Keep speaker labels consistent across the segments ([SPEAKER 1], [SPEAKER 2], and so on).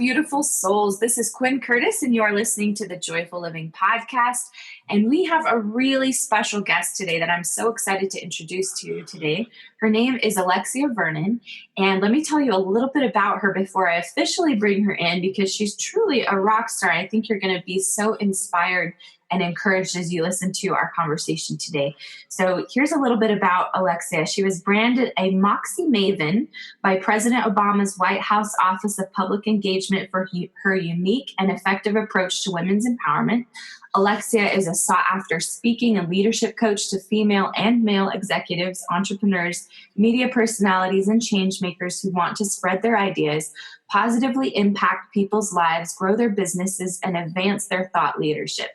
[SPEAKER 1] beautiful souls. This is Quinn Curtis, and you are listening to the Joyful Living Podcast. And we have a really special guest today that I'm so excited to introduce to you today. Her name is Alexia Vernon. And let me tell you a little bit about her before I officially bring her in, because she's truly a rock star. I think you're going to be so inspired and encouraged as you listen to our conversation today. So here's a little bit about Alexia. She was branded a Moxie Maven by President Obama's White House Office of Public Engagement for her unique and effective approach to women's empowerment. Alexia is a sought-after speaking and leadership coach to female and male executives, entrepreneurs, media personalities, and change makers who want to spread their ideas, positively impact people's lives, grow their businesses, and advance their thought leadership.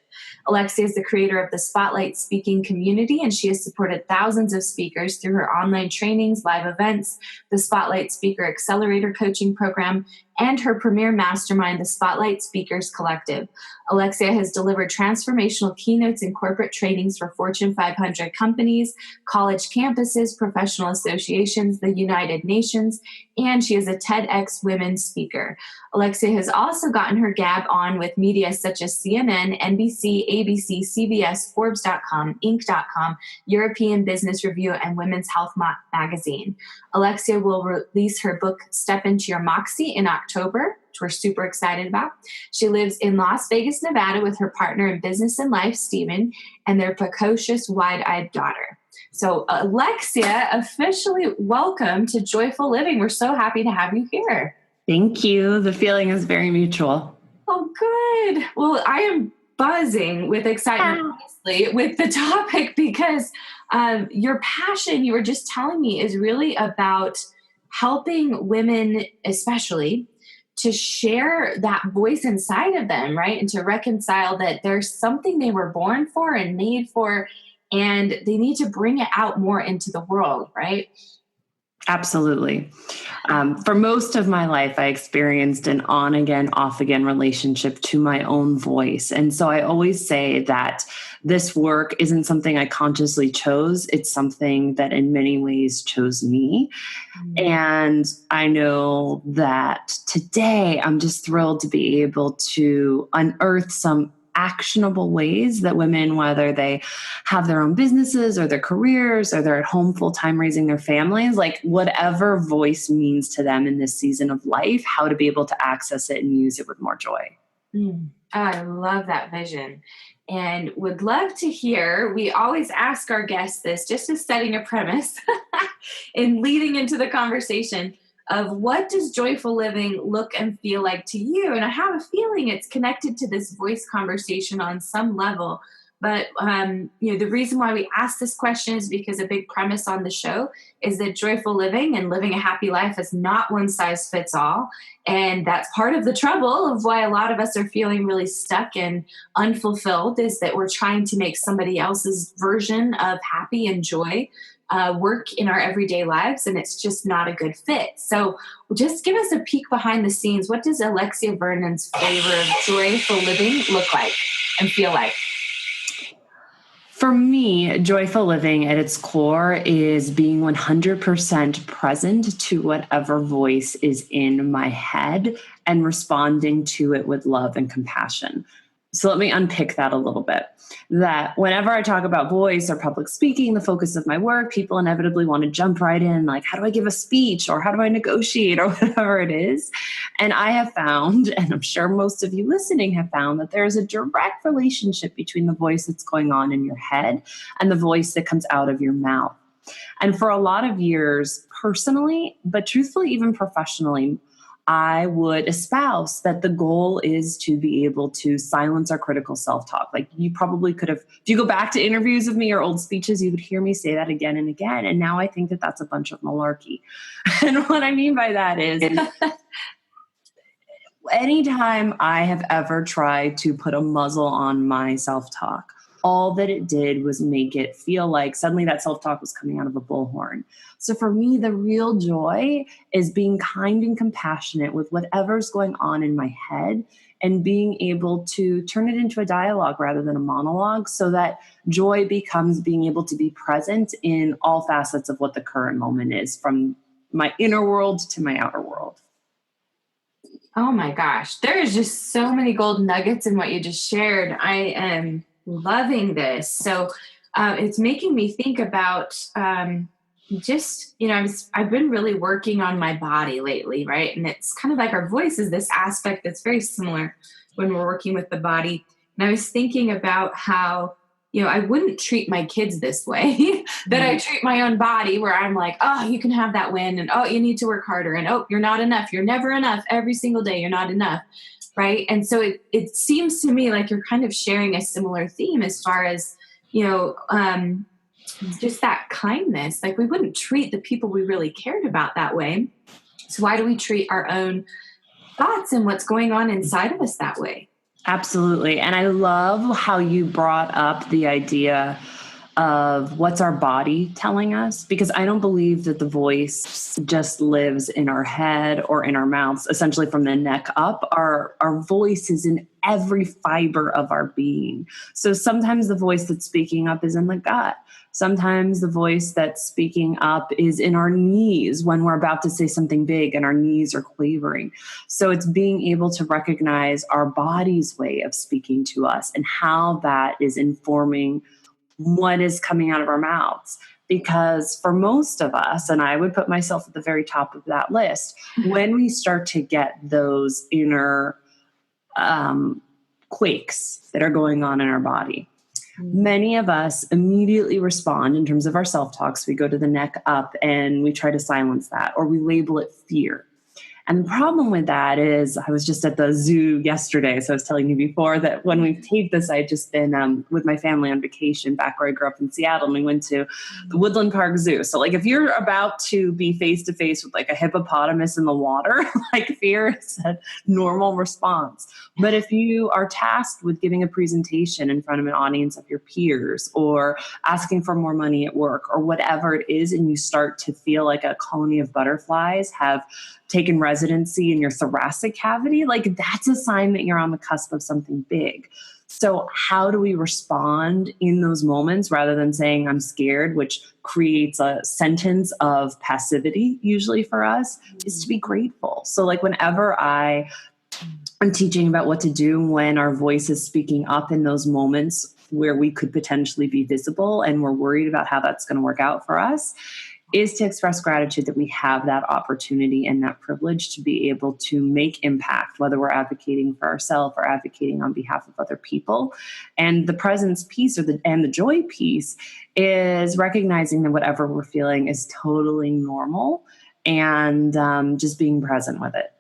[SPEAKER 1] Alexia is the creator of the Spotlight Speaking community, and she has supported thousands of speakers through her online trainings, live events, the Spotlight Speaker Accelerator Coaching Program, and her premier mastermind, the Spotlight Speakers Collective. Alexia has delivered transformational keynotes and corporate trainings for Fortune 500 companies, college campuses, professional associations, the United Nations, and she is a TEDxWomen speaker. Alexia has also gotten her gab on with media such as CNN, NBC, ABC, CBS, Forbes.com, Inc.com, European Business Review, and Women's Health magazine. Alexia will release her book, Step Into Your Moxie, in October, which we're super excited about. She lives in Las Vegas, Nevada with her partner in business and life, Steven, and their precocious, wide-eyed daughter. So Alexia, officially welcome to Joyful Living. We're so happy to have you here.
[SPEAKER 2] Thank you. The feeling is very mutual.
[SPEAKER 1] Oh, good. Well, I am buzzing with excitement, honestly, with the topic, because your passion, you were just telling me, is really about helping women, especially, to share that voice inside of them, right? And to reconcile that there's something they were born for and made for, and they need to bring it out more into the world, right?
[SPEAKER 2] Absolutely. For most of my life, I experienced an on-again, off-again relationship to my own voice. And so I always say that this work isn't something I consciously chose. It's something that in many ways chose me. Mm-hmm. And I know that today I'm just thrilled to be able to unearth some actionable ways that women, whether they have their own businesses or their careers or they're at home full-time raising their families, like whatever voice means to them in this season of life, how to be able to access it and use it with more joy.
[SPEAKER 1] I love that vision, and would love to hear, we always ask our guests this, just as setting a premise in leading into the conversation of what does joyful living look and feel like to you? And I have a feeling it's connected to this voice conversation on some level. But the reason why we ask this question is because a big premise on the show is that joyful living and living a happy life is not one size fits all. And that's part of the trouble of why a lot of us are feeling really stuck and unfulfilled, is that we're trying to make somebody else's version of happy and joy work in our everyday lives, and it's just not a good fit. So just give us a peek behind the scenes. What does Alexia Vernon's flavor of joyful living look like and feel like?
[SPEAKER 2] For me, joyful living at its core is being 100% present to whatever voice is in my head and responding to it with love and compassion. So let me unpick that a little bit. That whenever I talk about voice or public speaking, the focus of my work, people inevitably want to jump right in, like, how do I give a speech or how do I negotiate or whatever it is? And I have found, and I'm sure most of you listening have found, that there is a direct relationship between the voice that's going on in your head and the voice that comes out of your mouth. And for a lot of years, personally, but truthfully, even professionally, I would espouse that the goal is to be able to silence our critical self-talk. Like, you probably could have, if you go back to interviews of me or old speeches, you would hear me say that again and again. And now I think that that's a bunch of malarkey. And what I mean by that is anytime I have ever tried to put a muzzle on my self-talk, all that it did was make it feel like suddenly that self-talk was coming out of a bullhorn. So for me, the real joy is being kind and compassionate with whatever's going on in my head and being able to turn it into a dialogue rather than a monologue, so that joy becomes being able to be present in all facets of what the current moment is, from my inner world to my outer world.
[SPEAKER 1] Oh my gosh. There is just so many gold nuggets in what you just shared. I am loving this. So it's making me think about just, I've been really working on my body lately, right? And it's kind of like our voice is this aspect that's very similar when we're working with the body. And I was thinking about how, I wouldn't treat my kids this way that I treat my own body, where I'm like, oh, you can have that win. And oh, you need to work harder. And oh, you're not enough. You're never enough. Every single day, you're not enough. Right. And so it seems to me like you're kind of sharing a similar theme as far as, you know, just that kindness. Like we wouldn't treat the people we really cared about that way. So why do we treat our own thoughts and what's going on inside of us that way?
[SPEAKER 2] Absolutely. And I love how you brought up the idea of what's our body telling us, because I don't believe that the voice just lives in our head or in our mouths, essentially from the neck up. Our voice is in every fiber of our being. So sometimes the voice that's speaking up is in the gut. Sometimes the voice that's speaking up is in our knees when we're about to say something big and our knees are quavering. So it's being able to recognize our body's way of speaking to us and how that is informing what is coming out of our mouths. Because for most of us, and I would put myself at the very top of that list, when we start to get those inner quakes that are going on in our body, many of us immediately respond in terms of our self-talks. We go to the neck up and we try to silence that, or we label it fear. And the problem with that is, I was just at the zoo yesterday. So I was telling you before that when we taped this, I had just been with my family on vacation back where I grew up in Seattle, and we went to the Woodland Park Zoo. So like if you're about to be face to face with like a hippopotamus in the water, like fear is a normal response. But if you are tasked with giving a presentation in front of an audience of your peers, or asking for more money at work, or whatever it is, and you start to feel like a colony of butterflies have taken residency in your thoracic cavity, like that's a sign that you're on the cusp of something big. So how do we respond in those moments rather than saying I'm scared, which creates a sentence of passivity usually for us, is to be grateful. So like whenever I'm teaching about what to do when our voice is speaking up in those moments where we could potentially be visible and we're worried about how that's going to work out for us, is to express gratitude that we have that opportunity and that privilege to be able to make impact, whether we're advocating for ourselves or advocating on behalf of other people. And the presence piece and the joy piece is recognizing that whatever we're feeling is totally normal, and just being present with it.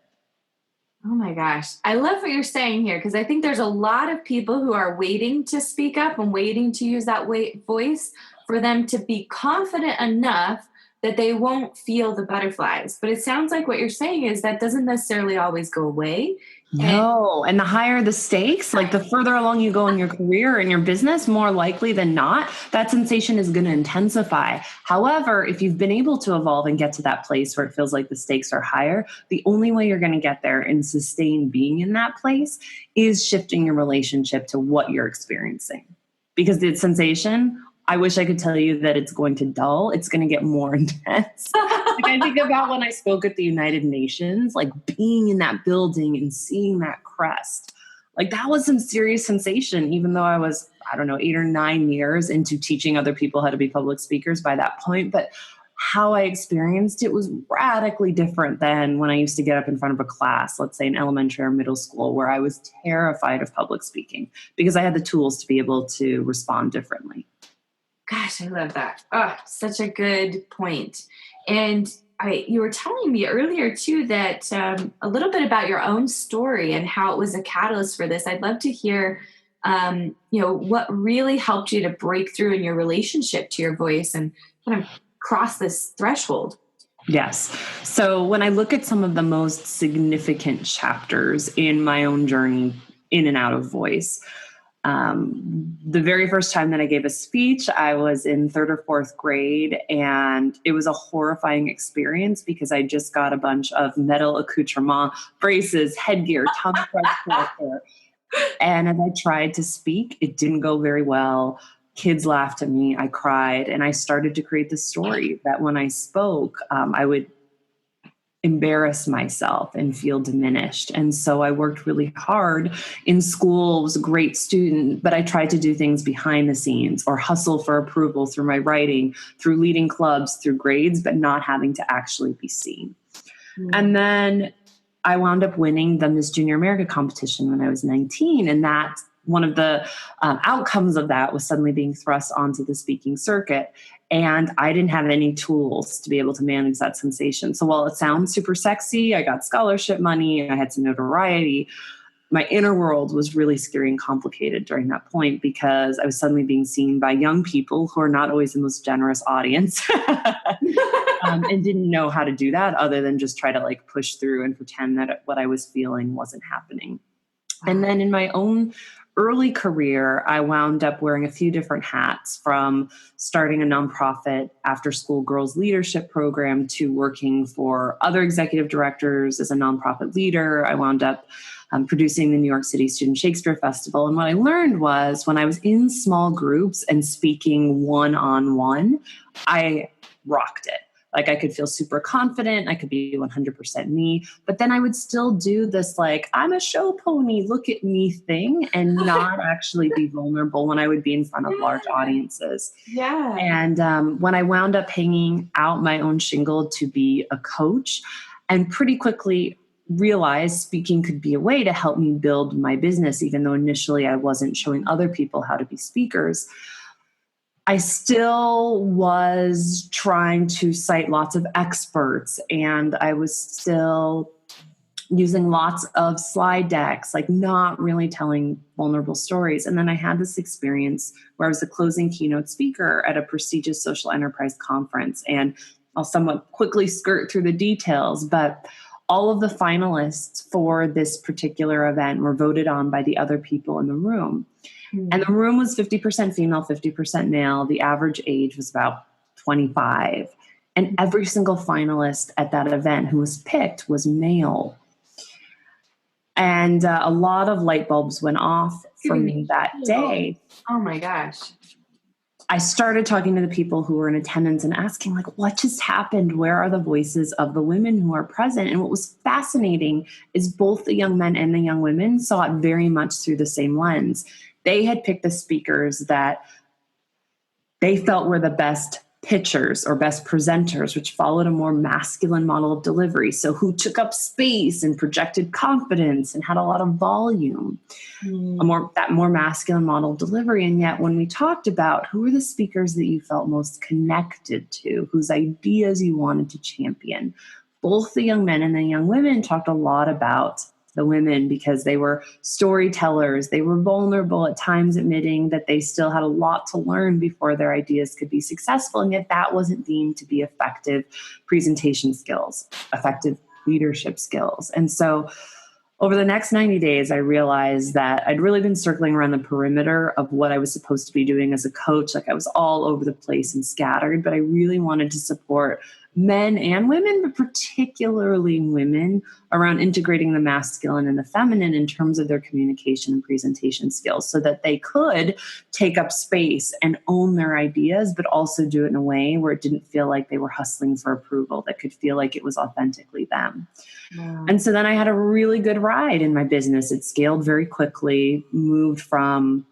[SPEAKER 1] Oh my gosh. I love what you're saying here, because I think there's a lot of people who are waiting to speak up and waiting to use that voice for them to be confident enough that they won't feel the butterflies. But it sounds like what you're saying is that doesn't necessarily always go away.
[SPEAKER 2] No. And the higher the stakes, like the further along you go in your career and your business, more likely than not, that sensation is going to intensify. However, if you've been able to evolve and get to that place where it feels like the stakes are higher, the only way you're going to get there and sustain being in that place is shifting your relationship to what you're experiencing. Because the sensation, I wish I could tell you that it's going to dull. It's going to get more intense. Like I think about when I spoke at the United Nations, like being in that building and seeing that crest. Like that was some serious sensation, even though I was, 8 or 9 years into teaching other people how to be public speakers by that point. But how I experienced it was radically different than when I used to get up in front of a class, let's say in elementary or middle school, where I was terrified of public speaking because I had the tools to be able to respond differently.
[SPEAKER 1] Gosh, I love that. Oh, such a good point. And you were telling me earlier too that a little bit about your own story and how it was a catalyst for this. I'd love to hear, what really helped you to break through in your relationship to your voice and kind of cross this threshold.
[SPEAKER 2] Yes. So when I look at some of the most significant chapters in my own journey in and out of voice, the very first time that I gave a speech, I was in 3rd or 4th grade, and it was a horrifying experience because I just got a bunch of metal accoutrement, braces, headgear, tongue pressure. And as I tried to speak, it didn't go very well. Kids laughed at me. I cried, and I started to create this story that when I spoke, I would embarrass myself and feel diminished. And so I worked really hard in school, was a great student, but I tried to do things behind the scenes or hustle for approval through my writing, through leading clubs, through grades, but not having to actually be seen. And then I wound up winning the Miss Junior America competition when I was 19. And that one of the outcomes of that was suddenly being thrust onto the speaking circuit. And I didn't have any tools to be able to manage that sensation. So while it sounds super sexy, I got scholarship money, I had some notoriety, my inner world was really scary and complicated during that point because I was suddenly being seen by young people who are not always the most generous audience and didn't know how to do that other than just try to like push through and pretend that what I was feeling wasn't happening. And then in my own early career, I wound up wearing a few different hats, from starting a nonprofit after-school girls leadership program to working for other executive directors as a nonprofit leader. I wound up producing the New York City Student Shakespeare Festival. And what I learned was when I was in small groups and speaking one-on-one, I rocked it. Like I could feel super confident. I could be 100% me, but then I would still do this, like, I'm a show pony, look at me thing, and not actually be vulnerable when I would be in front of large audiences.
[SPEAKER 1] Yeah.
[SPEAKER 2] And when I wound up hanging out my own shingle to be a coach, and pretty quickly realized speaking could be a way to help me build my business, even though initially I wasn't showing other people how to be speakers. I still was trying to cite lots of experts, and I was still using lots of slide decks, like not really telling vulnerable stories. And then I had this experience where I was a closing keynote speaker at a prestigious social enterprise conference. And I'll somewhat quickly skirt through the details, but all of the finalists for this particular event were voted on by the other people in the room. And the room was 50% female, 50% male. The average age was about 25. And every single finalist at that event who was picked was male. And a lot of light bulbs went off for me that day.
[SPEAKER 1] Oh my gosh.
[SPEAKER 2] I started talking to the people who were in attendance and asking, like, what just happened? Where are the voices of the women who are present? And what was fascinating is both the young men and the young women saw it very much through the same lens. They had picked the speakers that they felt were the best pitchers or best presenters, which followed a more masculine model of delivery. So who took up space and projected confidence and had a lot of volume, that more masculine model of delivery. And yet when we talked about who were the speakers that you felt most connected to, whose ideas you wanted to champion, both the young men and the young women talked a lot about the women because they were storytellers. They were vulnerable at times, admitting that they still had a lot to learn before their ideas could be successful. And yet that wasn't deemed to be effective presentation skills, effective leadership skills. And so over the next 90 days, I realized that I'd really been circling around the perimeter of what I was supposed to be doing as a coach. Like I was all over the place and scattered, but I really wanted to support men and women, but particularly women, around integrating the masculine and the feminine in terms of their communication and presentation skills so that they could take up space and own their ideas, but also do it in a way where it didn't feel like they were hustling for approval, that could feel like it was authentically them. Yeah. And so then I had a really good ride in my business. It scaled very quickly, moved from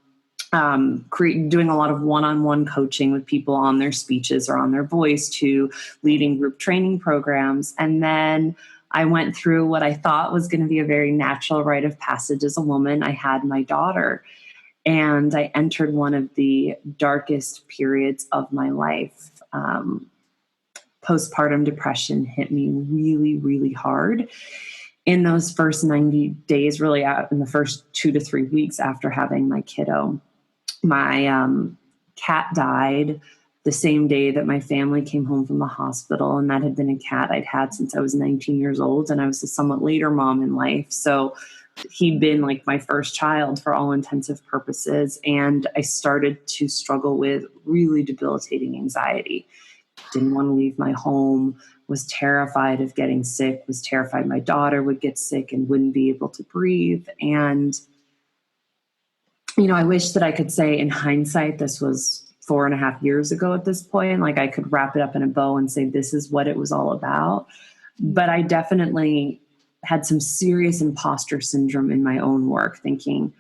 [SPEAKER 2] doing a lot of one-on-one coaching with people on their speeches or on their voice to leading group training programs. And then I went through what I thought was going to be a very natural rite of passage as a woman. I had my daughter, and I entered one of the darkest periods of my life. Postpartum depression hit me really, really hard. In those first 90 days, really out in the first 2 to 3 weeks after having my kiddo, my cat died the same day that my family came home from the hospital. And that had been a cat I'd had since I was 19 years old. And I was a somewhat later mom in life. So he'd been like my first child for all intensive purposes. And I started to struggle with really debilitating anxiety. Didn't want to leave my home, was terrified of getting sick, was terrified my daughter would get sick and wouldn't be able to breathe. And I wish that I could say in hindsight, this was 4.5 years ago at this point, like I could wrap it up in a bow and say, this is what it was all about. But I definitely had some serious imposter syndrome in my own work, thinking,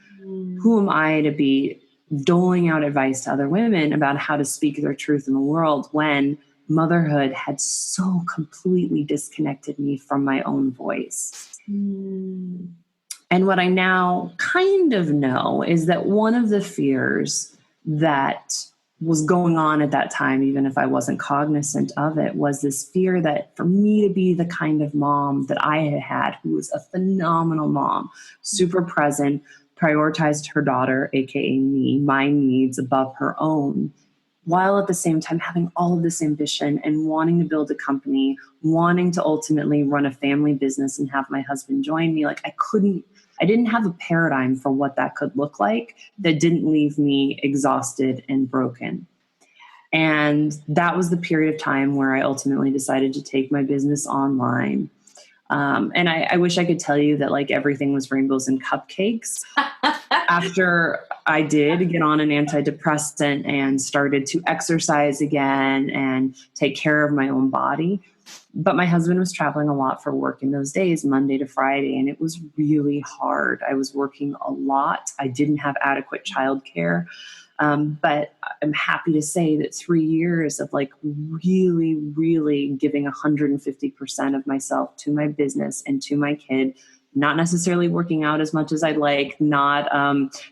[SPEAKER 2] who am I to be doling out advice to other women about how to speak their truth in the world when motherhood had so completely disconnected me from my own voice? And what I now kind of know is that one of the fears that was going on at that time, even if I wasn't cognizant of it, was this fear that for me to be the kind of mom that I had had, who was a phenomenal mom, super present, prioritized her daughter, aka me, my needs above her own, while at the same time having all of this ambition and wanting to build a company, wanting to ultimately run a family business and have my husband join me. Like I didn't have a paradigm for what that could look like that didn't leave me exhausted and broken. And that was the period of time where I ultimately decided to take my business online. And I wish I could tell you that like everything was rainbows and cupcakes. After I did get on an antidepressant and started to exercise again and take care of my own body. But my husband was traveling a lot for work in those days, Monday to Friday, and it was really hard. I was working a lot. I didn't have adequate childcare. But I'm happy to say that 3 years of like really, really giving 150% of myself to my business and to my kid, not necessarily working out as much as I'd like, not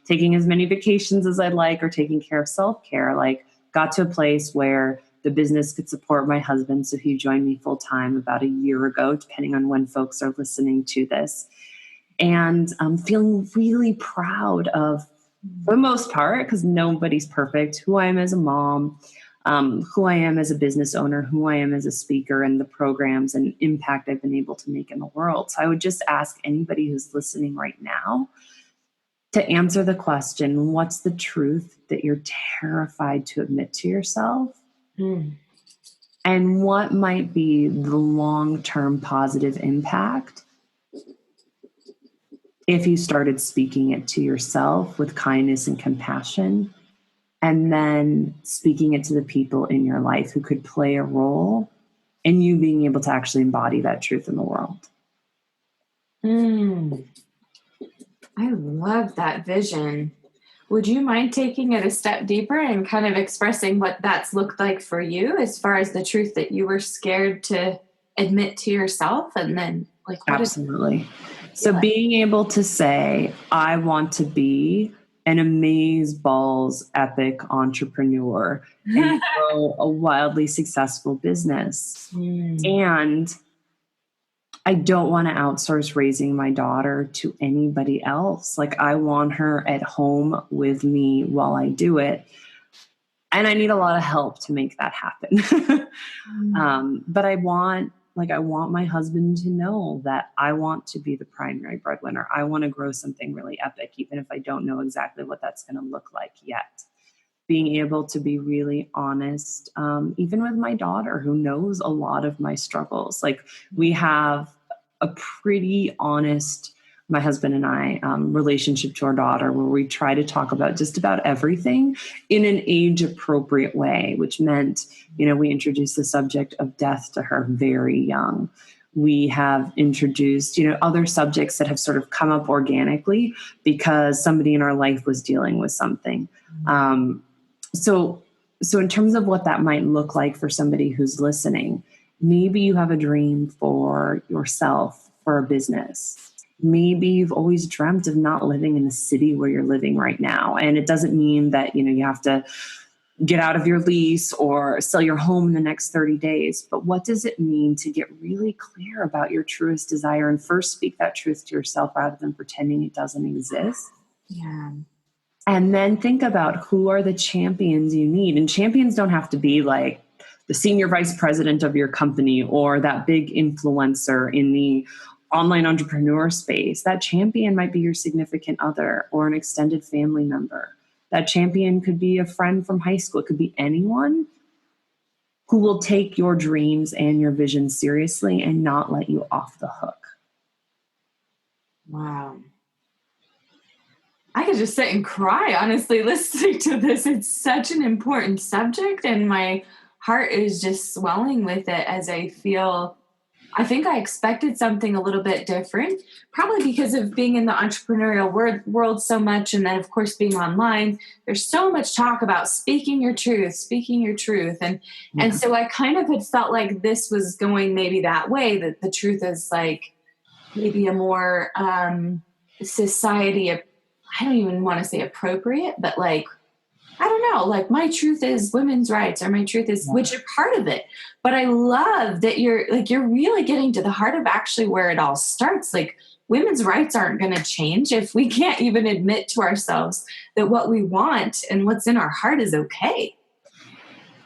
[SPEAKER 2] taking as many vacations as I'd like, or taking care of self-care, like got to a place where the business could support my husband. So he joined me full time about a year ago, depending on when folks are listening to this. And I'm feeling really proud of, for the most part, because nobody's perfect, who I am as a mom, who I am as a business owner, who I am as a speaker, and the programs and impact I've been able to make in the world. So I would just ask anybody who's listening right now to answer the question, what's the truth that you're terrified to admit to yourself? And what might be the long-term positive impact if you started speaking it to yourself with kindness and compassion, and then speaking it to the people in your life who could play a role in you being able to actually embody that truth in the world?
[SPEAKER 1] I love that vision. Would you mind taking it a step deeper and kind of expressing what that's looked like for you as far as the truth that you were scared to admit to yourself? And then like,
[SPEAKER 2] Absolutely. So being able to say, I want to be an amazeballs epic entrepreneur and grow a wildly successful business. And I don't want to outsource raising my daughter to anybody else. Like I want her at home with me while I do it. And I need a lot of help to make that happen. But I want my husband to know that I want to be the primary breadwinner. I want to grow something really epic, even if I don't know exactly what that's going to look like yet. Being able to be really honest, even with my daughter, who knows a lot of my struggles. Like we have a pretty honest, my husband and I, relationship to our daughter, where we try to talk about just about everything in an age appropriate way, which meant, we introduced the subject of death to her very young. We have introduced, other subjects that have sort of come up organically because somebody in our life was dealing with something. So in terms of what that might look like for somebody who's listening, maybe you have a dream for yourself, for a business. Maybe you've always dreamt of not living in the city where you're living right now. And it doesn't mean that, you have to get out of your lease or sell your home in the next 30 days. But what does it mean to get really clear about your truest desire and first speak that truth to yourself rather than pretending it doesn't exist?
[SPEAKER 1] Yeah.
[SPEAKER 2] And then think about who are the champions you need. And champions don't have to be like the senior vice president of your company or that big influencer in the online entrepreneur space. That champion might be your significant other or an extended family member. That champion could be a friend from high school. It could be anyone who will take your dreams and your vision seriously and not let you off the hook.
[SPEAKER 1] Wow. I could just sit and cry, honestly, listening to this. It's such an important subject, and my heart is just swelling with it as I feel I think I expected something a little bit different, probably because of being in the entrepreneurial world so much. And then, of course, being online, there's so much talk about speaking your truth, speaking your truth. And
[SPEAKER 2] Yeah.
[SPEAKER 1] so I kind of had felt like this was going maybe that way, that the truth is like maybe a more society, I don't even want to say appropriate, but like, I don't know, like my truth is women's rights or my truth is, which are part of it. But I love that you're really getting to the heart of actually where it all starts. Like women's rights aren't going to change if we can't even admit to ourselves that what we want and what's in our heart is okay.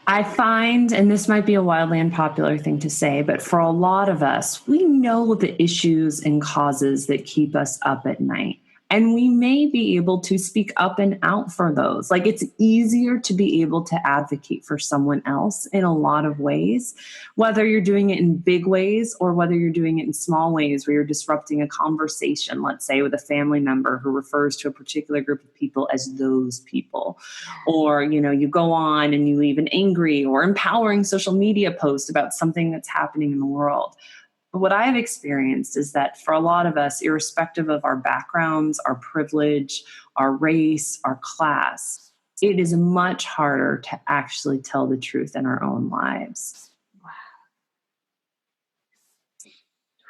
[SPEAKER 2] I find, and this might be a wildly unpopular thing to say, but for a lot of us, we know the issues and causes that keep us up at night. And we may be able to speak up and out for those. Like it's easier to be able to advocate for someone else in a lot of ways, whether you're doing it in big ways or whether you're doing it in small ways where you're disrupting a conversation, let's say with a family member who refers to a particular group of people as those people. Or, you go on and you leave an angry or empowering social media post about something that's happening in the world. But what I've experienced is that for a lot of us, irrespective of our backgrounds, our privilege, our race, our class, it is much harder to actually tell the truth in our own lives.
[SPEAKER 1] Wow.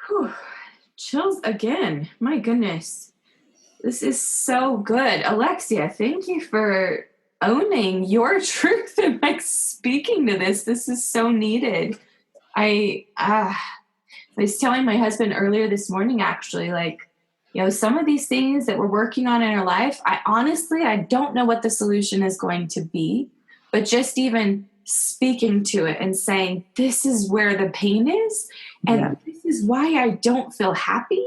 [SPEAKER 1] Whew. Chills again. My goodness. This is so good. Alexia, thank you for owning your truth and like speaking to this. This is so needed. I was telling my husband earlier this morning, actually, like, some of these things that we're working on in our life, I don't know what the solution is going to be, but just even speaking to it and saying, this is where the pain is. And this is why I don't feel happy.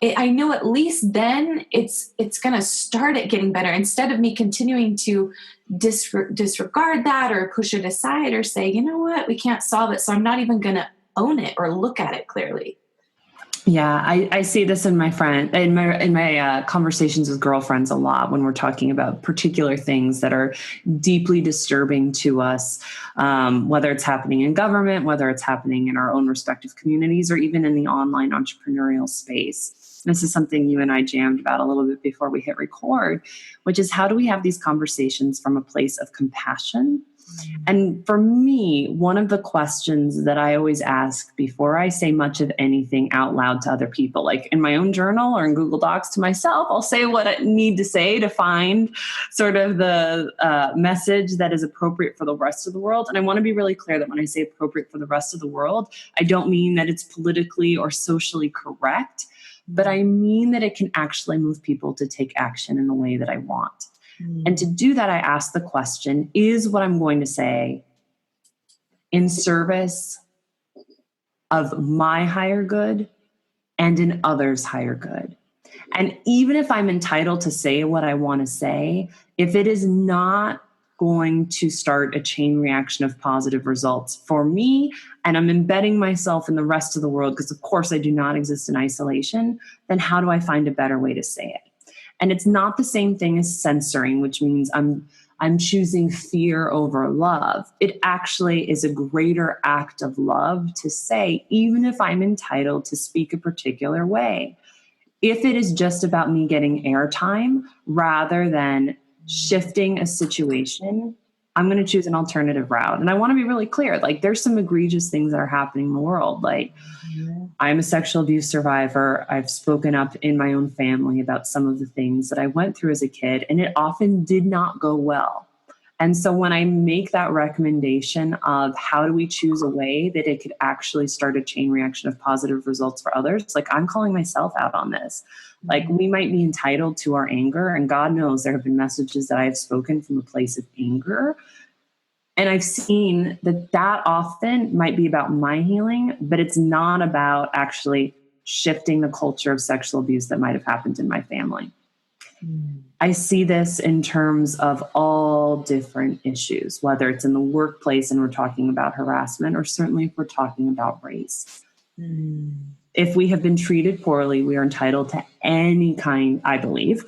[SPEAKER 1] I know at least then it's going to start at getting better instead of me continuing to disregard that or push it aside or say, you know what, we can't solve it. So I'm not even going to own it or look at it clearly.
[SPEAKER 2] Yeah, I see this in my conversations with girlfriends a lot when we're talking about particular things that are deeply disturbing to us, whether it's happening in government, whether it's happening in our own respective communities, or even in the online entrepreneurial space. This is something you and I jammed about a little bit before we hit record, which is how do we have these conversations from a place of compassion? And for me, one of the questions that I always ask before I say much of anything out loud to other people, like in my own journal or in Google Docs to myself, I'll say what I need to say to find sort of the message that is appropriate for the rest of the world. And I want to be really clear that when I say appropriate for the rest of the world, I don't mean that it's politically or socially correct, but I mean that it can actually move people to take action in the way that I want. And to do that, I ask the question, is what I'm going to say in service of my higher good and in others' higher good? And even if I'm entitled to say what I want to say, if it is not going to start a chain reaction of positive results for me, and I'm embedding myself in the rest of the world, because of course I do not exist in isolation, then how do I find a better way to say it? And it's not the same thing as censoring, which means I'm choosing fear over love. It actually is a greater act of love to say, even if I'm entitled to speak a particular way, if it is just about me getting airtime rather than shifting a situation, I'm going to choose an alternative route. And I want to be really clear, like there's some egregious things that are happening in the world. Like I'm a sexual abuse survivor. I've spoken up in my own family about some of the things that I went through as a kid, and it often did not go well. And so when I make that recommendation of how do we choose a way that it could actually start a chain reaction of positive results for others, like I'm calling myself out on this. Like we might be entitled to our anger, and God knows there have been messages that I have spoken from a place of anger. And I've seen that often might be about my healing, but it's not about actually shifting the culture of sexual abuse that might have happened in my family. I see this in terms of all different issues, whether it's in the workplace and we're talking about harassment, or certainly if we're talking about race. If we have been treated poorly, we are entitled to any kind, I believe,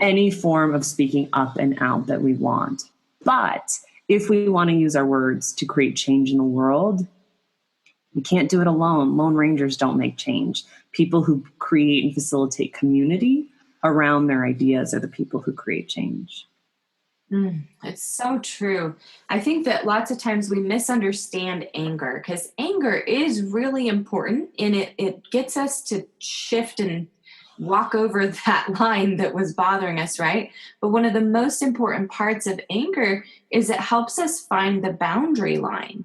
[SPEAKER 2] any form of speaking up and out that we want. But if we want to use our words to create change in the world, You can't do it alone. Lone rangers don't make change. People who create and facilitate community around their ideas are the people who create change.
[SPEAKER 1] It's so true. I think that lots of times we misunderstand anger, because anger is really important, and it gets us to shift and walk over that line that was bothering us, right? But one of the most important parts of anger is it helps us find the boundary line.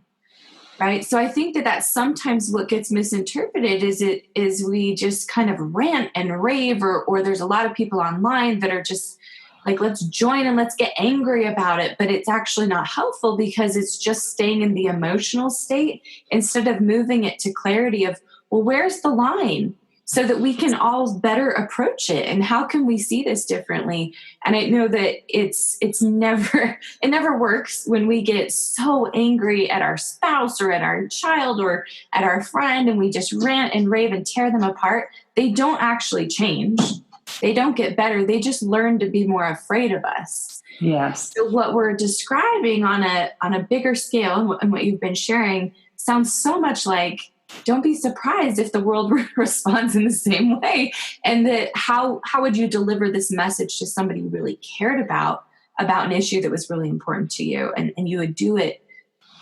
[SPEAKER 1] Right. So I think that that's sometimes what gets misinterpreted is we just kind of rant and rave, or there's a lot of people online that are just like, let's join and let's get angry about it. But it's actually not helpful, because it's just staying in the emotional state instead of moving it to clarity of, well, where's the line, so that we can all better approach it, and how can we see this differently? And I know that it never works when we get so angry at our spouse or at our child or at our friend, and we just rant and rave and tear them apart. They don't actually change. They don't get better. They just learn to be more afraid of us.
[SPEAKER 2] Yes.
[SPEAKER 1] So what we're describing on a bigger scale, and what you've been sharing, sounds so much like, don't be surprised if the world responds in the same way. And that how would you deliver this message to somebody you really cared about an issue that was really important to you? And you would do it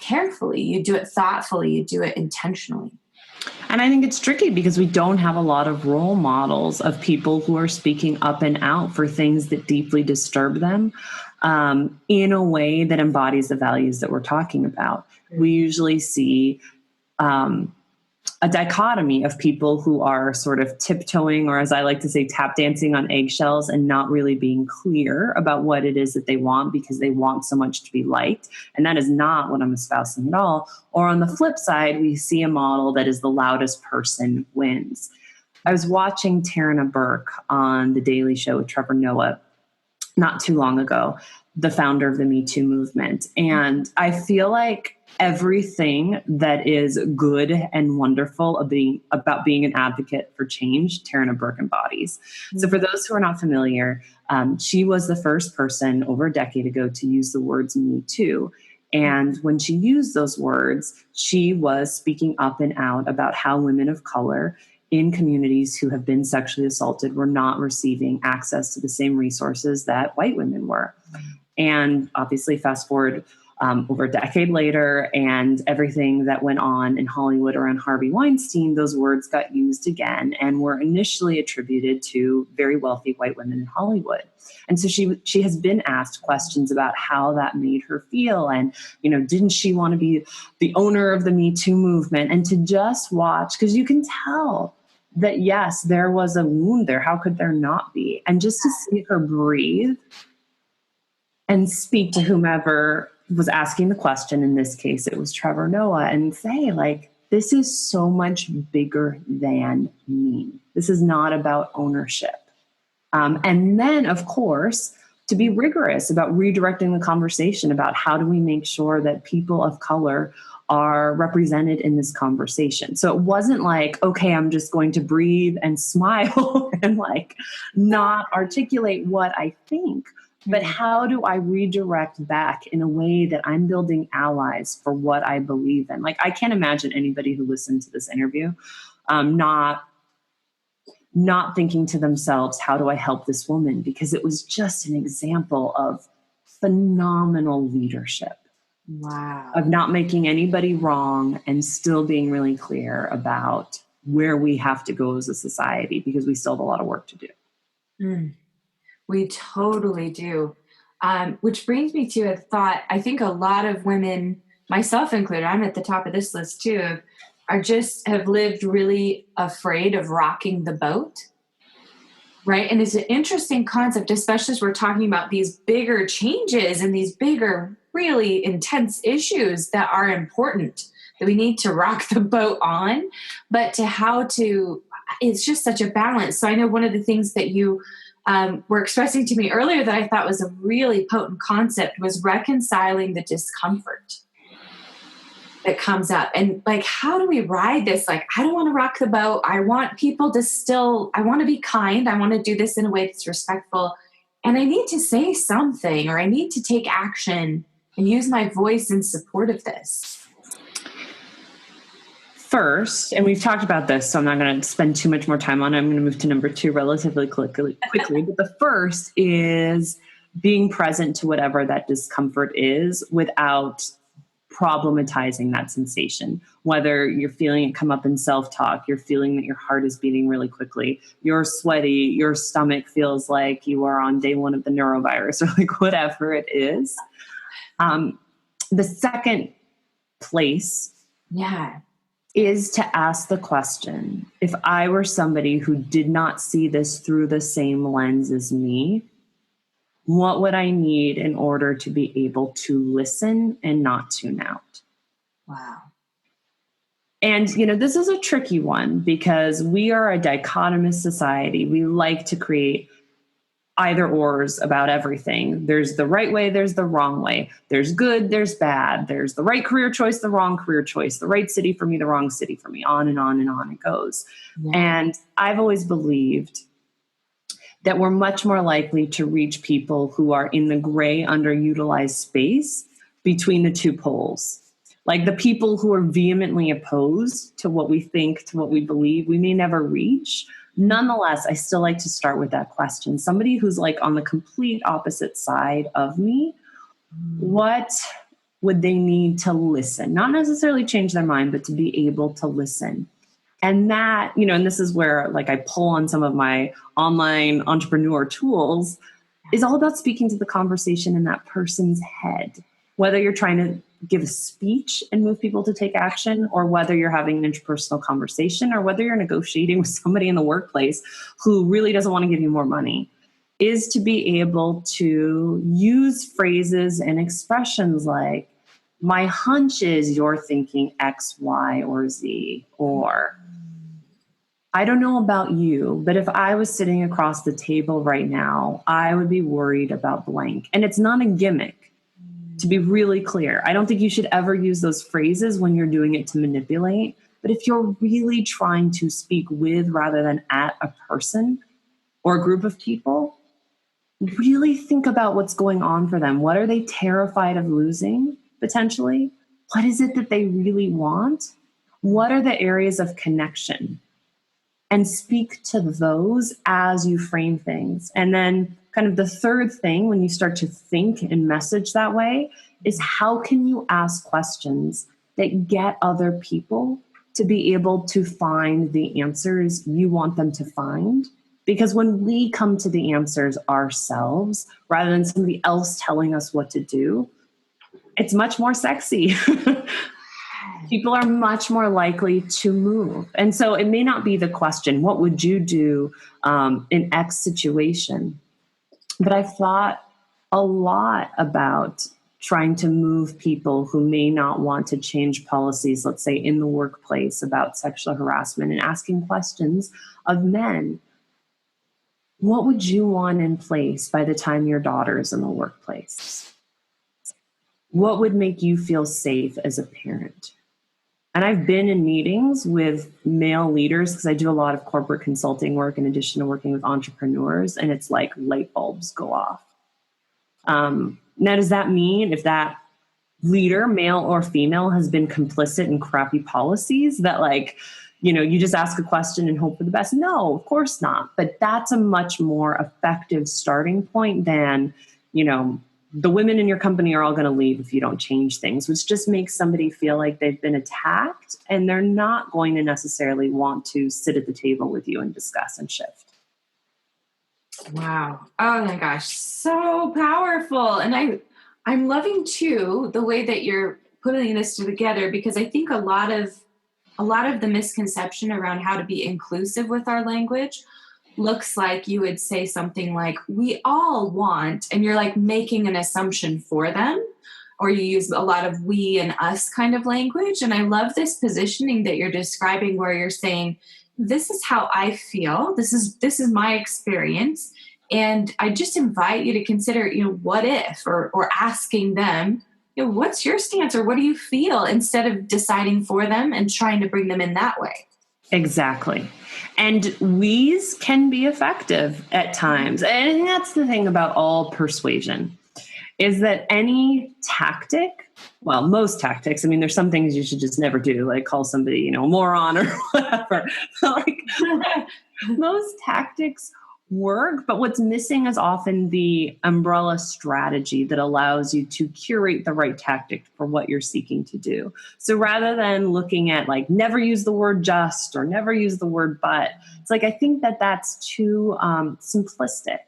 [SPEAKER 1] carefully, you do it thoughtfully, you do it intentionally.
[SPEAKER 2] And I think it's tricky because we don't have a lot of role models of people who are speaking up and out for things that deeply disturb them in a way that embodies the values that we're talking about. We usually see a dichotomy of people who are sort of tiptoeing, or as I like to say, tap dancing on eggshells, and not really being clear about what it is that they want, because they want so much to be liked. And that is not what I'm espousing at all. Or on the flip side, we see a model that is the loudest person wins. I was watching Tarana Burke on The Daily Show with Trevor Noah not too long ago, the founder of the Me Too movement. And I feel like everything that is good and wonderful about being an advocate for change, Tarana Burke embodies. So for those who are not familiar, she was the first person over a decade ago to use the words Me Too. And when she used those words, she was speaking up and out about how women of color in communities who have been sexually assaulted were not receiving access to the same resources that white women were. And obviously, fast forward over a decade later, and everything that went on in Hollywood around Harvey Weinstein, those words got used again and were initially attributed to very wealthy white women in Hollywood. And so she has been asked questions about how that made her feel. And, didn't she want to be the owner of the Me Too movement? And to just watch, because you can tell that, yes, there was a wound there. How could there not be? And just to see her breathe and speak to whomever was asking the question, in this case, it was Trevor Noah, and say, like, this is so much bigger than me. This is not about ownership. And then, of course, to be rigorous about redirecting the conversation about how do we make sure that people of color are represented in this conversation. So it wasn't like, okay, I'm just going to breathe and smile and like not articulate what I think. But how do I redirect back in a way that I'm building allies for what I believe in? Like, I can't imagine anybody who listened to this interview not thinking to themselves, how do I help this woman? Because it was just an example of phenomenal leadership.
[SPEAKER 1] Wow.
[SPEAKER 2] Of not making anybody wrong and still being really clear about where we have to go as a society, because we still have a lot of work to do.
[SPEAKER 1] We totally do. Which brings me to a thought. I think a lot of women, myself included, I'm at the top of this list too, have lived really afraid of rocking the boat. Right. And it's an interesting concept, especially as we're talking about these bigger changes and these bigger, really intense issues that are important, that we need to rock the boat on, but it's just such a balance. So I know one of the things that you were expressing to me earlier that I thought was a really potent concept was reconciling the discomfort that comes up. And like, how do we ride this? Like, I don't want to rock the boat. I want people to I want to be kind. I want to do this in a way that's respectful. And I need to say something, or I need to take action and use my voice in support of this.
[SPEAKER 2] first, and we've talked about this, so I'm not going to spend too much more time on it. I'm going to move to number 2 relatively quickly. But the first is being present to whatever that discomfort is without problematizing that sensation. Whether you're feeling it come up in self-talk, you're feeling that your heart is beating really quickly, you're sweaty, your stomach feels like you are on day 1 of the neurovirus, or like whatever it is. The second place is to ask the question, if I were somebody who did not see this through the same lens as me, what would I need in order to be able to listen and not tune out?
[SPEAKER 1] Wow.
[SPEAKER 2] And, this is a tricky one because we are a dichotomous society. We like to create either ors about everything. There's the right way, there's the wrong way. There's good, there's bad. There's the right career choice, the wrong career choice, the right city for me, the wrong city for me, on and on and on it goes. Yeah. And I've always believed that we're much more likely to reach people who are in the gray, underutilized space between the 2 poles. Like the people who are vehemently opposed to what we think, to what we believe, we may never reach. Nonetheless, I still like to start with that question. Somebody who's like on the complete opposite side of me, what would they need to listen? Not necessarily change their mind, but to be able to listen. And that, and this is where like I pull on some of my online entrepreneur tools, is all about speaking to the conversation in that person's head. Whether you're trying to give a speech and move people to take action, or whether you're having an interpersonal conversation, or whether you're negotiating with somebody in the workplace who really doesn't want to give you more money, is to be able to use phrases and expressions like, my hunch is you're thinking X, Y, or Z, or I don't know about you, but if I was sitting across the table right now, I would be worried about blank. And it's not a gimmick. To be really clear, I don't think you should ever use those phrases when you're doing it to manipulate. But if you're really trying to speak with rather than at a person or a group of people, really think about what's going on for them. What are they terrified of losing, potentially? What is it that they really want? What are the areas of connection? And speak to those as you frame things. And then kind of the third thing, when you start to think and message that way, is how can you ask questions that get other people to be able to find the answers you want them to find? Because when we come to the answers ourselves, rather than somebody else telling us what to do, it's much more sexy. People are much more likely to move. And so it may not be the question, what would you do in X situation? But I've thought a lot about trying to move people who may not want to change policies, let's say in the workplace, about sexual harassment, and asking questions of men. What would you want in place by the time your daughter's in the workplace? What would make you feel safe as a parent? And I've been in meetings with male leaders because I do a lot of corporate consulting work in addition to working with entrepreneurs, and it's like light bulbs go off. Now, does that mean if that leader, male or female, has been complicit in crappy policies that you just ask a question and hope for the best? No, of course not. But that's a much more effective starting point than, the women in your company are all going to leave if you don't change things, which just makes somebody feel like they've been attacked and they're not going to necessarily want to sit at the table with you and discuss and shift.
[SPEAKER 1] Wow. Oh my gosh. So powerful. And I'm loving too, the way that you're putting this together, because I think a lot of the misconception around how to be inclusive with our language looks like you would say something like, we all want, and you're like making an assumption for them, or you use a lot of we and us kind of language. And I love this positioning that you're describing, where you're saying, this is how I feel. This is my experience. And I just invite you to consider, what if, or asking them, what's your stance, or what do you feel, instead of deciding for them and trying to bring them in that way.
[SPEAKER 2] Exactly. And we's can be effective at times. And that's the thing about all persuasion, is that any tactic, well, most tactics, I mean, there's some things you should just never do, like call somebody, a moron or whatever. Like, most tactics work, but what's missing is often the umbrella strategy that allows you to curate the right tactic for what you're seeking to do. So rather than looking at like never use the word just or never use the word but, it's like I think that that's too simplistic.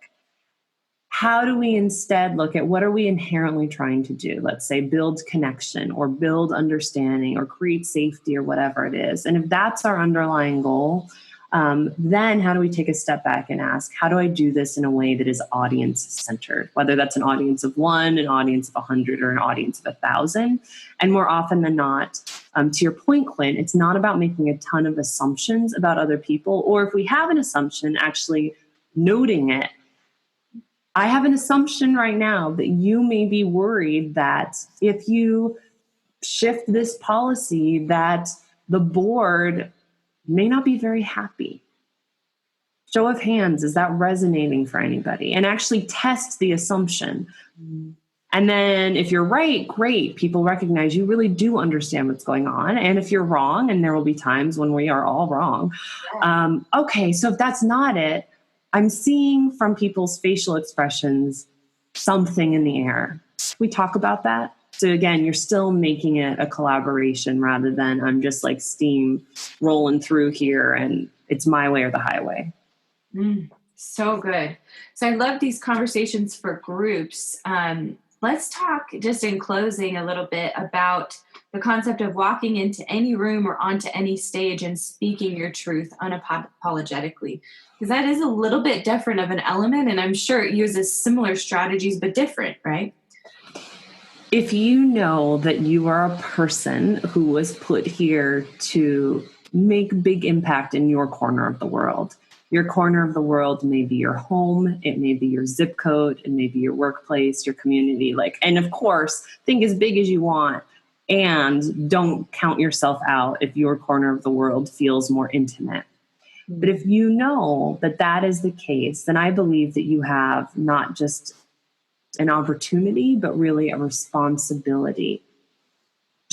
[SPEAKER 2] How do we instead look at what are we inherently trying to do? Let's say build connection or build understanding or create safety or whatever it is. And if that's our underlying goal, then how do we take a step back and ask, how do I do this in a way that is audience-centered? Whether that's an audience of 1, an audience of 100, or an audience of 1,000. And more often than not, to your point, Quinn, it's not about making a ton of assumptions about other people, or if we have an assumption, actually noting it. I have an assumption right now that you may be worried that if you shift this policy, that the board may not be very happy. Show of hands, is that resonating for anybody? And actually test the assumption. And then if you're right, great. People recognize you really do understand what's going on. And if you're wrong, and there will be times when we are all wrong. Okay, so if that's not it, I'm seeing from people's facial expressions something in the air. We talk about that. So again, you're still making it a collaboration rather than I'm just like steam rolling through here and it's my way or the highway.
[SPEAKER 1] So good. So I love these conversations for groups. Let's talk just in closing a little bit about the concept of walking into any room or onto any stage and speaking your truth unapologetically. Because that is a little bit different of an element, and I'm sure it uses similar strategies, but different, right?
[SPEAKER 2] If you know that you are a person who was put here to make big impact in your corner of the world, your corner of the world may be your home, it may be your zip code, it may be your workplace, your community, and of course, think as big as you want, and don't count yourself out if your corner of the world feels more intimate. But if you know that that is the case, then I believe that you have not just an opportunity, but really a responsibility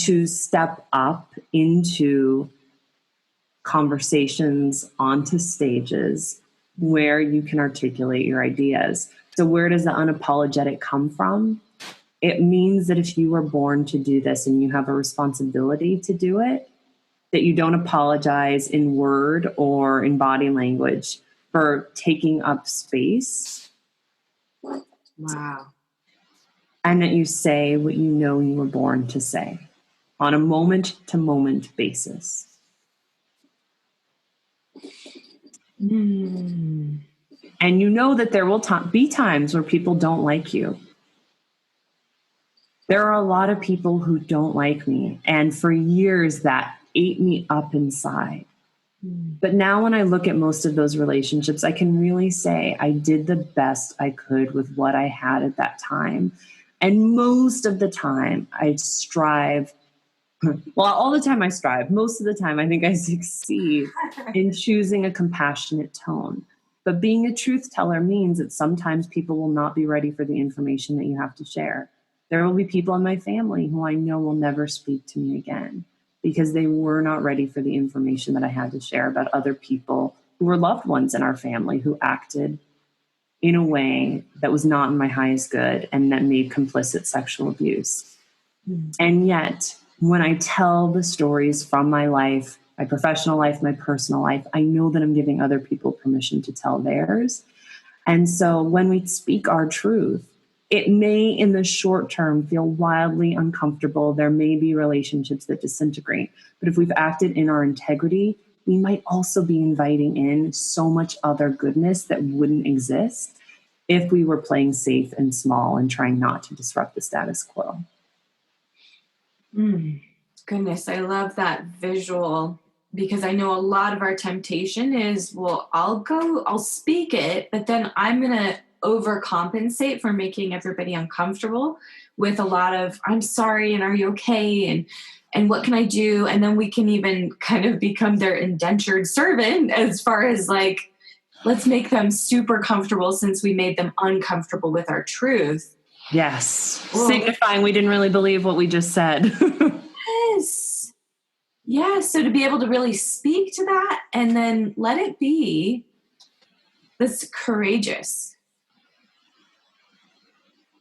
[SPEAKER 2] to step up into conversations, onto stages where you can articulate your ideas. So where does the unapologetic come from? It means that if you were born to do this and you have a responsibility to do it, that you don't apologize in word or in body language for taking up space.
[SPEAKER 1] Wow.
[SPEAKER 2] And that you say what you know you were born to say on a moment-to-moment basis. And you know that there will be times where people don't like you. There are a lot of people who don't like me. And for years that ate me up inside. But now when I look at most of those relationships, I can really say I did the best I could with what I had at that time. And most of the time I strive. Well, all the time I strive. Most of the time I think I succeed in choosing a compassionate tone. But being a truth teller means that sometimes people will not be ready for the information that you have to share. There will be people in my family who I know will never speak to me again because they were not ready for the information that I had to share about other people who were loved ones in our family who acted in a way that was not in my highest good and that made complicit sexual abuse. And yet, when I tell the stories from my life, my professional life, my personal life, I know that I'm giving other people permission to tell theirs. And so when we speak our truth, it may in the short term feel wildly uncomfortable. There may be relationships that disintegrate. But if we've acted in our integrity, we might also be inviting in so much other goodness that wouldn't exist if we were playing safe and small and trying not to disrupt the status quo.
[SPEAKER 1] Goodness, I love that visual because I know a lot of our temptation is, well, I'll speak it, but then I'm going to overcompensate for making everybody uncomfortable with a lot of, I'm sorry, and are you okay? And what can I do? And then we can even kind of become their indentured servant as far as let's make them super comfortable since we made them uncomfortable with our truth.
[SPEAKER 2] Yes.
[SPEAKER 1] Well,
[SPEAKER 2] signifying we didn't really believe what we just said.
[SPEAKER 1] yes. Yeah. So to be able to really speak to that and then let it be, that's courageous.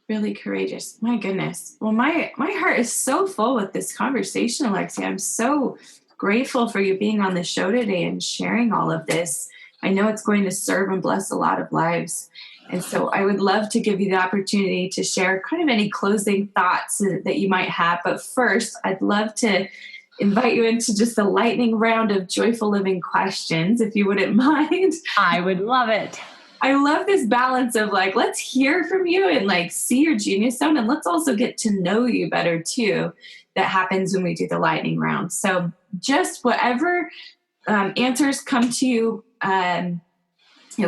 [SPEAKER 1] Really courageous. My goodness. Well, my heart is so full with this conversation, Alexia. I'm so grateful for you being on the show today and sharing all of this. I know it's going to serve and bless a lot of lives. And so I would love to give you the opportunity to share kind of any closing thoughts that you might have. But first, I'd love to invite you into just a lightning round of joyful living questions, if you wouldn't mind.
[SPEAKER 2] I would love it.
[SPEAKER 1] I love this balance of like, let's hear from you and like see your genius zone, and let's also get to know you better too. That happens when we do the lightning round. So just whatever answers come to you,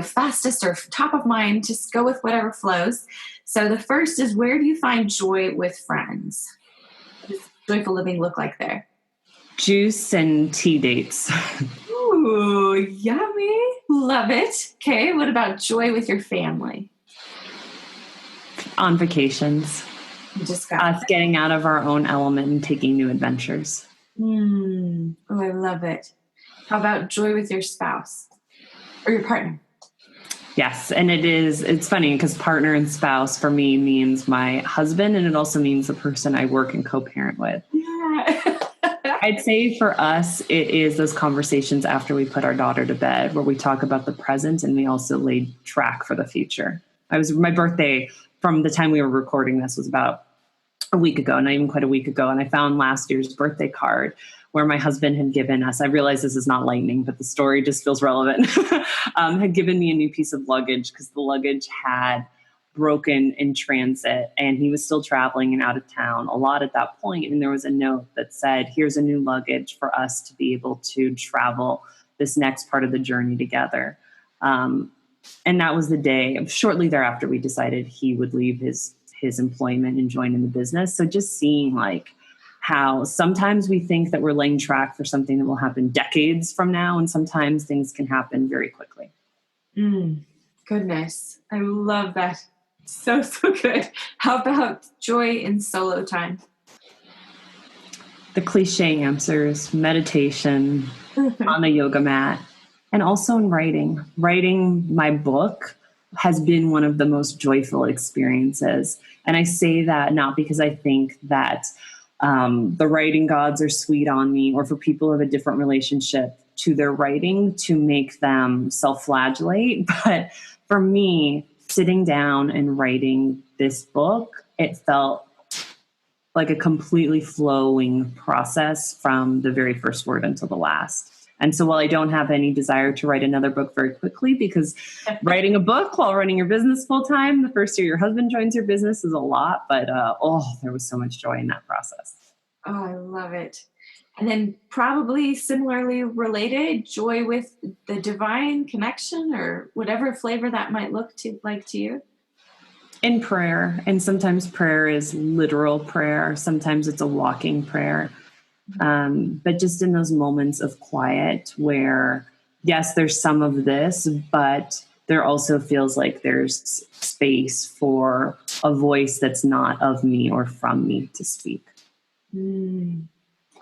[SPEAKER 1] fastest or top of mind, just go with whatever flows. So the first is, where do you find joy with friends? What does joyful living look like there?
[SPEAKER 2] Juice and tea dates.
[SPEAKER 1] Ooh, yummy. Love it. Okay, what about joy with your family?
[SPEAKER 2] On vacations.
[SPEAKER 1] Just got
[SPEAKER 2] us getting out of our own element and taking new adventures.
[SPEAKER 1] Oh, I love it. How about joy with your spouse or your partner?
[SPEAKER 2] Yes, and it's funny because partner and spouse for me means my husband, and it also means the person I work and co-parent with.
[SPEAKER 1] Yeah.
[SPEAKER 2] I'd say for us, it is those conversations after we put our daughter to bed where we talk about the present and we also lay track for the future. My birthday from the time we were recording this was about a week ago, not even quite a week ago. And I found last year's birthday card where my husband had given us, I realize this is not lightning, but the story just feels relevant, had given me a new piece of luggage because the luggage had broken in transit and he was still traveling and out of town a lot at that point. And there was a note that said, here's a new luggage for us to be able to travel this next part of the journey together. And that was the day. Shortly thereafter, we decided he would leave his employment and join in the business. So just seeing like how sometimes we think that we're laying track for something that will happen decades from now. And sometimes things can happen very quickly.
[SPEAKER 1] Goodness. I love that. So good. How about joy in solo time?
[SPEAKER 2] The cliche answers, meditation, on the yoga mat, and also in writing. Writing my book has been one of the most joyful experiences. And I say that not because I think that the writing gods are sweet on me, or for people who have a different relationship to their writing to make them self-flagellate. But for me, sitting down and writing this book, it felt like a completely flowing process from the very first word until the last. And so while I don't have any desire to write another book very quickly, because writing a book while running your business full time, the first year your husband joins your business is a lot, but there was so much joy in that process.
[SPEAKER 1] Oh, I love it. And then probably similarly related, joy with the divine connection or whatever flavor that might look like to you.
[SPEAKER 2] In prayer. And sometimes prayer is literal prayer. Sometimes it's a walking prayer. But just in those moments of quiet where, yes, there's some of this, but there also feels like there's space for a voice that's not of me or from me to speak.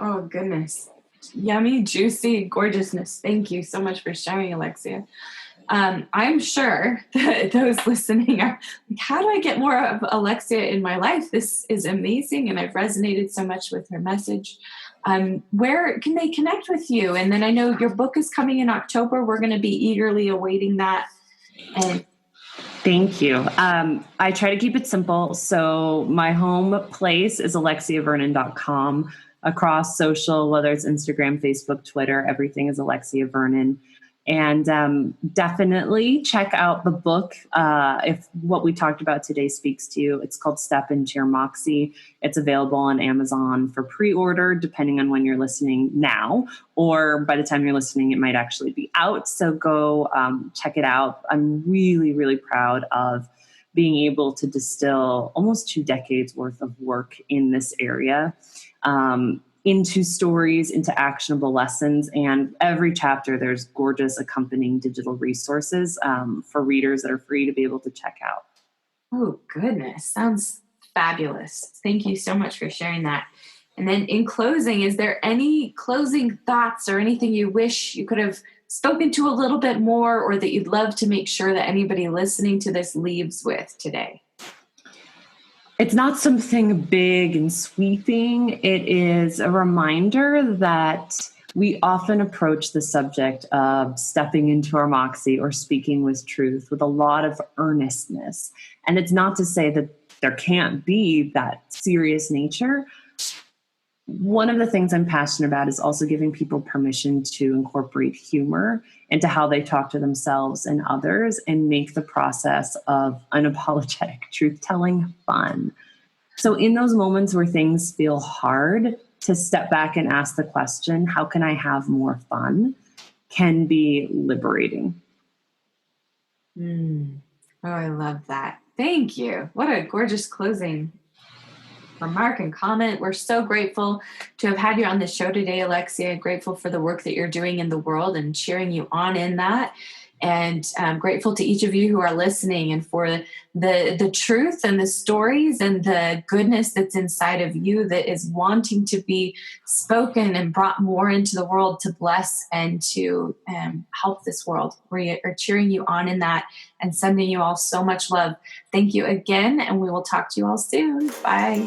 [SPEAKER 1] Oh, goodness. Yummy, juicy gorgeousness. Thank you so much for sharing, Alexia. I'm sure that those listening are like, how do I get more of Alexia in my life? This is amazing. And I've resonated so much with her message. Where can they connect with you? And then I know your book is coming in October. We're going to be eagerly awaiting that. And
[SPEAKER 2] thank you. I try to keep it simple. So my home place is alexiavernon.com. Across social, whether it's Instagram, Facebook, Twitter, everything is Alexia Vernon. And definitely check out the book if what we talked about today speaks to you. It's called Step Into Your Moxie. It's available on Amazon for pre-order, depending on when you're listening now, or by the time you're listening, it might actually be out. So go check it out. I'm really, really proud of being able to distill almost 2 decades worth of work in this area into stories, into actionable lessons. And every chapter, there's gorgeous accompanying digital resources for readers that are free to be able to check out.
[SPEAKER 1] oh, goodness. Sounds Fabulous. Thank you so much for sharing that. And then in closing, is there any closing thoughts or anything you wish you could have spoken to a little bit more, or that you'd love to make sure that anybody listening to this leaves with today?
[SPEAKER 2] It's not something big and sweeping. It is a reminder that we often approach the subject of stepping into our moxie or speaking with truth with a lot of earnestness. And it's not to say that there can't be that serious nature. One of the things I'm passionate about is also giving people permission to incorporate humor into how they talk to themselves and others and make the process of unapologetic truth-telling fun. So in those moments where things feel hard, to step back and ask the question, how can I have more fun, can be liberating.
[SPEAKER 1] Oh, I love that. Thank you. What a gorgeous closing remark and comment. We're so grateful to have had you on the show today, Alexia. Grateful for the work that you're doing in the world and cheering you on in that. And I'm grateful to each of you who are listening, and for the truth and the stories and the goodness that's inside of you that is wanting to be spoken and brought more into the world to bless and to help this world. We are cheering you on in that and sending you all so much love. Thank you again, and we will talk to you all soon. Bye.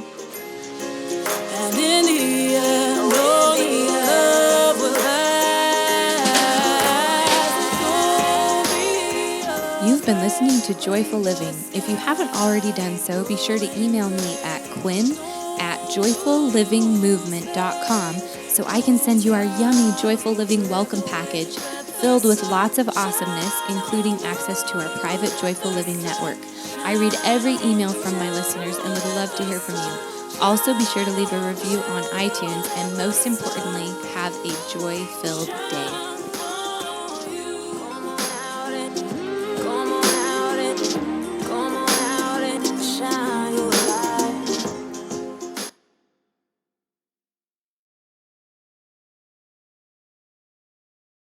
[SPEAKER 1] And in the end, only love will last.
[SPEAKER 3] You've been listening to Joyful Living. If you haven't already done so, be sure to email me at quinn@joyfullivingmovement.com so I can send you our yummy Joyful Living welcome package filled with lots of awesomeness, including access to our private Joyful Living network. I read every email from my listeners and would love to hear from you. Also, be sure to leave a review on iTunes, and most importantly, have a joy-filled day.